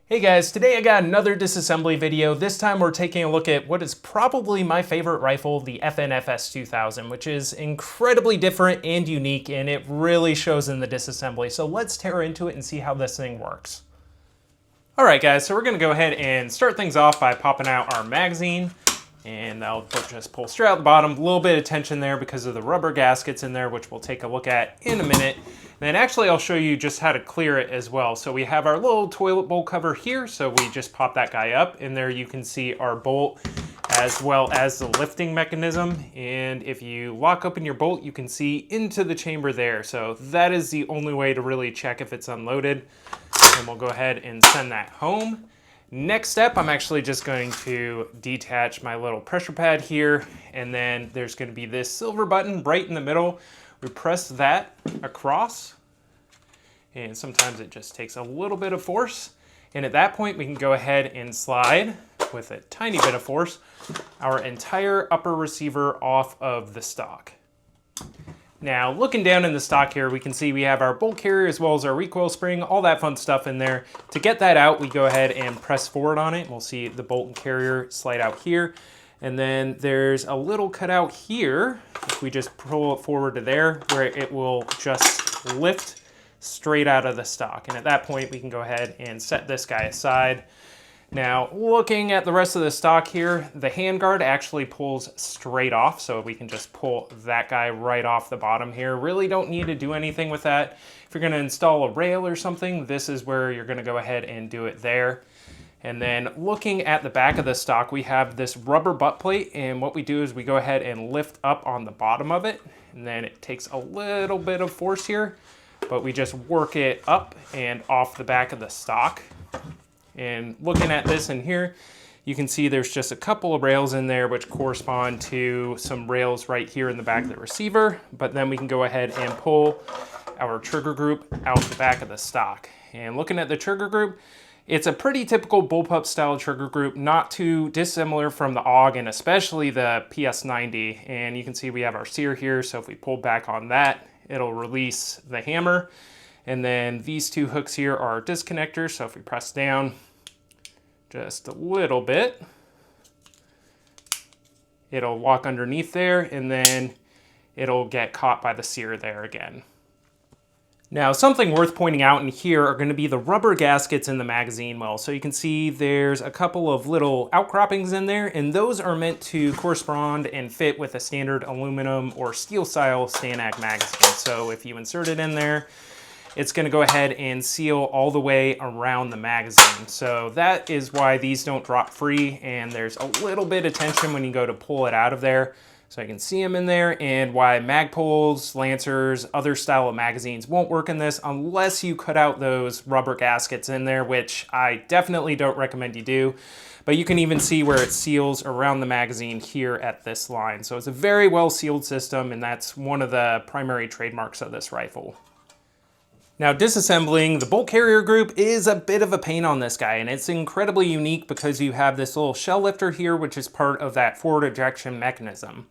Hey guys, today I got another disassembly video. This time we're taking a look at what is probably my favorite rifle, the FN FS2000, which is incredibly different and unique, and it really shows in the disassembly. So let's tear into it and see how this thing works. All right guys, so we're gonna go ahead and start things off by popping out our magazine. And I'll just pull straight out the bottom. A little bit of tension there because of the rubber gaskets in there, which we'll take a look at in a minute. And then actually I'll show you just how to clear it as well. So we have our little toilet bowl cover here. So we just pop that guy up. And there you can see our bolt as well as the lifting mechanism. And if you lock open your bolt, you can see into the chamber there. So that is the only way to really check if it's unloaded. And we'll go ahead and send that home. Next step, I'm actually just going to detach my little pressure pad here, and then there's going to be this silver button right in the middle. We press that across, and sometimes it just takes a little bit of force. And at that point, we can go ahead and slide with a tiny bit of force our entire upper receiver off of the stock. Now, looking down in the stock here, we can see we have our bolt carrier as well as our recoil spring, all that fun stuff in there. To get that out, we go ahead and press forward on it. We'll see the bolt and carrier slide out here. And then there's a little cutout here. If we just pull it forward to there, where it will just lift straight out of the stock. And at that point, we can go ahead and set this guy aside. Now, looking at the rest of the stock here, the handguard actually pulls straight off, so we can just pull that guy right off the bottom here. Really don't need to do anything with that. If you're gonna install a rail or something, this is where you're gonna go ahead and do it there. And then looking at the back of the stock, we have this rubber butt plate, and what we do is we go ahead and lift up on the bottom of it, and then it takes a little bit of force here, but we just work it up and off the back of the stock. And looking at this in here, you can see there's just a couple of rails in there which correspond to some rails right here in the back of the receiver. But then we can go ahead and pull our trigger group out the back of the stock. And looking at the trigger group, it's a pretty typical bullpup style trigger group, not too dissimilar from the AUG and especially the PS90. And you can see we have our sear here, so if we pull back on that, it'll release the hammer. And then these two hooks here are disconnectors, so if we press down just a little bit, it'll walk underneath there, and then it'll get caught by the sear there again. Now, something worth pointing out in here are going to be the rubber gaskets in the magazine well. So you can see there's a couple of little outcroppings in there, and those are meant to correspond and fit with a standard aluminum or steel style Stanag magazine. So if you insert it in there, it's going to go ahead and seal all the way around the magazine. So that is why these don't drop free, and there's a little bit of tension when you go to pull it out of there. So I can see them in there, and why Magpols, Lancers, other style of magazines won't work in this unless you cut out those rubber gaskets in there, which I definitely don't recommend you do. But you can even see where it seals around the magazine here at this line. So it's a very well sealed system, and that's one of the primary trademarks of this rifle. Now, disassembling the bolt carrier group is a bit of a pain on this guy, and it's incredibly unique because you have this little shell lifter here, which is part of that forward ejection mechanism.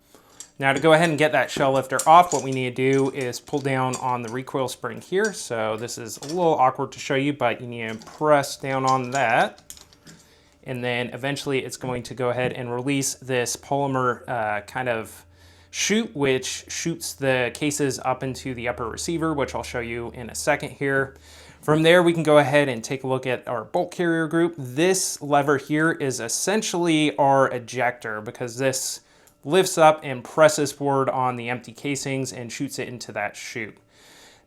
Now, to go ahead and get that shell lifter off, what we need to do is pull down on the recoil spring here. So this is a little awkward to show you, but you need to press down on that. And then eventually it's going to go ahead and release this polymer kind of chute, which shoots the cases up into the upper receiver, which I'll show you in a second here. From there, we can go ahead and take a look at our bolt carrier group. This lever here is essentially our ejector because this lifts up and presses forward on the empty casings and shoots it into that chute.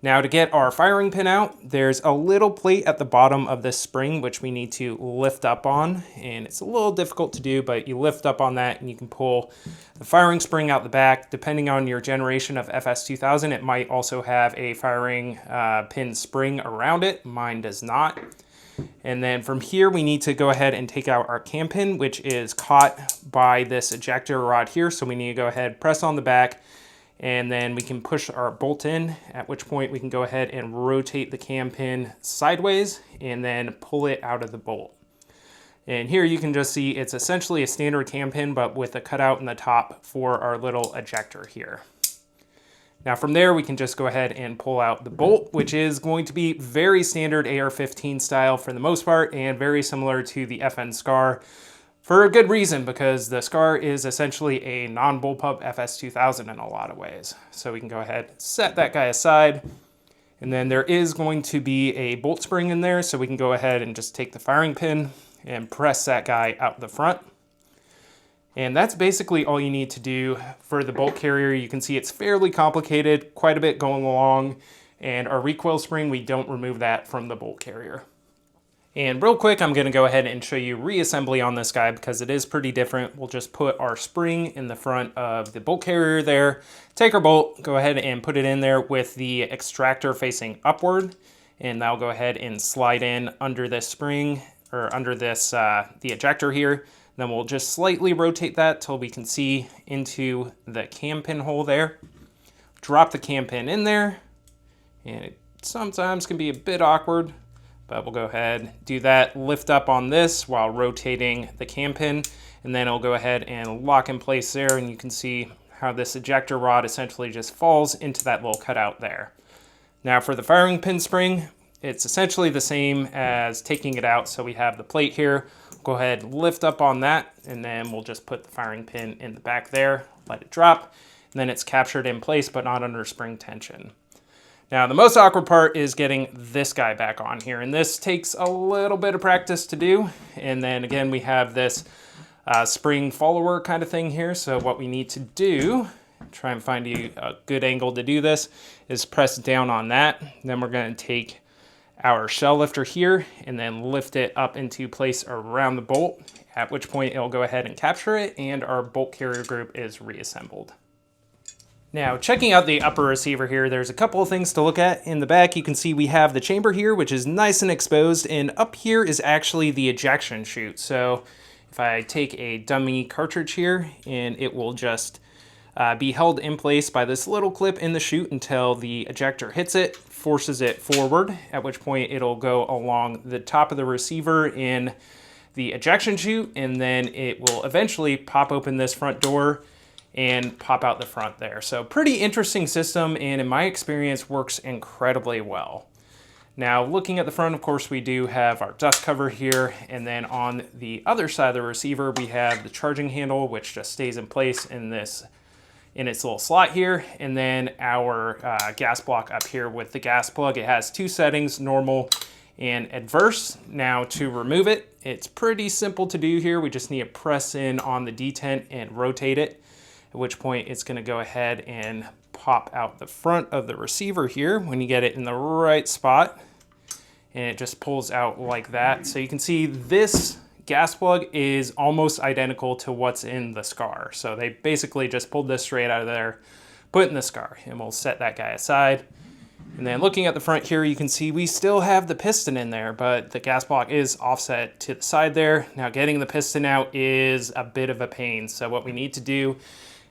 Now, to get our firing pin out, there's a little plate at the bottom of this spring which we need to lift up on, and it's a little difficult to do, but you lift up on that and you can pull the firing spring out the back. Depending on your generation of FS2000, it might also have a firing pin spring around it. Mine does not. And then from here, we need to go ahead and take out our cam pin, which is caught by this ejector rod here. So we need to go ahead, press on the back, and then we can push our bolt in, at which point we can go ahead and rotate the cam pin sideways and then pull it out of the bolt. And here you can just see it's essentially a standard cam pin, but with a cutout in the top for our little ejector here. Now from there, we can just go ahead and pull out the bolt, which is going to be very standard AR-15 style for the most part, and very similar to the FN SCAR for a good reason, because the SCAR is essentially a non-bullpup FS2000 in a lot of ways. So we can go ahead and set that guy aside. And then there is going to be a bolt spring in there, so we can go ahead and just take the firing pin and press that guy out the front. And that's basically all you need to do for the bolt carrier. You can see it's fairly complicated, quite a bit going along, and our recoil spring, we don't remove that from the bolt carrier. And real quick, I'm gonna go ahead and show you reassembly on this guy because it is pretty different. We'll just put our spring in the front of the bolt carrier there, take our bolt, go ahead and put it in there with the extractor facing upward, and that'll go ahead and slide in under this spring, or under this, the ejector here. Then we'll just slightly rotate that till we can see into the cam pin hole there. Drop the cam pin in there, and it sometimes can be a bit awkward, but we'll go ahead, do that, lift up on this while rotating the cam pin, and then it'll go ahead and lock in place there, and you can see how this ejector rod essentially just falls into that little cutout there. Now for the firing pin spring, it's essentially the same as taking it out, so we have the plate here. Go ahead, lift up on that, and then we'll just put the firing pin in the back there, let it drop, and then it's captured in place but not under spring tension. Now the most awkward part is getting this guy back on here, and this takes a little bit of practice to do. And then again, we have this spring follower kind of thing here, so what we need to do, try and find a good angle to do this, is press down on that. Then we're going to take our shell lifter here and then lift it up into place around the bolt, at which point it'll go ahead and capture it, and our bolt carrier group is reassembled. Now, checking out the upper receiver here, there's a couple of things to look at. In the back, you can see we have the chamber here, which is nice and exposed, and up here is actually the ejection chute. So if I take a dummy cartridge here, and it will just be held in place by this little clip in the chute until the ejector hits it, forces it forward, at which point it'll go along the top of the receiver in the ejection chute, and then it will eventually pop open this front door and pop out the front there. So pretty interesting system, and in my experience works incredibly well. Now looking at the front, of course, we do have our dust cover here, and then on the other side of the receiver we have the charging handle, which just stays in place in its little slot here, and then our gas block up here with the gas plug. It has two settings, normal and adverse. Now to remove it, it's pretty simple to do here. We just need to press in on the detent and rotate it, at which point it's going to go ahead and pop out the front of the receiver here when you get it in the right spot, and it just pulls out like that. So you can see this gas plug is almost identical to what's in the SCAR. So they basically just pulled this straight out of there, put it in the SCAR, and we'll set that guy aside. And then looking at the front here, you can see we still have the piston in there, but the gas block is offset to the side there. Now getting the piston out is a bit of a pain. So what we need to do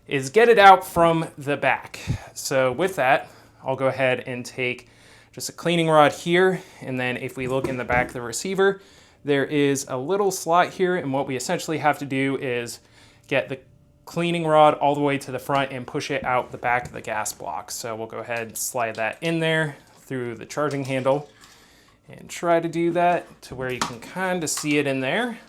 is get it out from the back. So with that, I'll go ahead and take just a cleaning rod here, and then if we look in the back of the receiver, there is a little slot here, and what we essentially have to do is get the cleaning rod all the way to the front and push it out the back of the gas block. So we'll go ahead and slide that in there through the charging handle and try to do that to where you can kind of see it in there.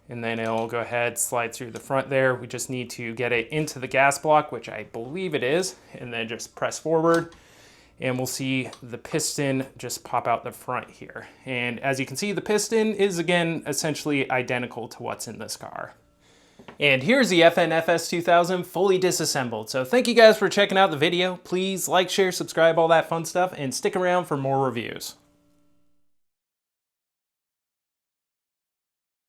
And then it'll go ahead, slide through the front there. We just need to get it into the gas block, which I believe it is, and then just press forward, and we'll see the piston just pop out the front here. And as you can see, the piston is again essentially identical to what's in this car. And here's the FN FS2000 fully disassembled. So thank you guys for checking out the video. Please like, share, subscribe, all that fun stuff, and stick around for more reviews.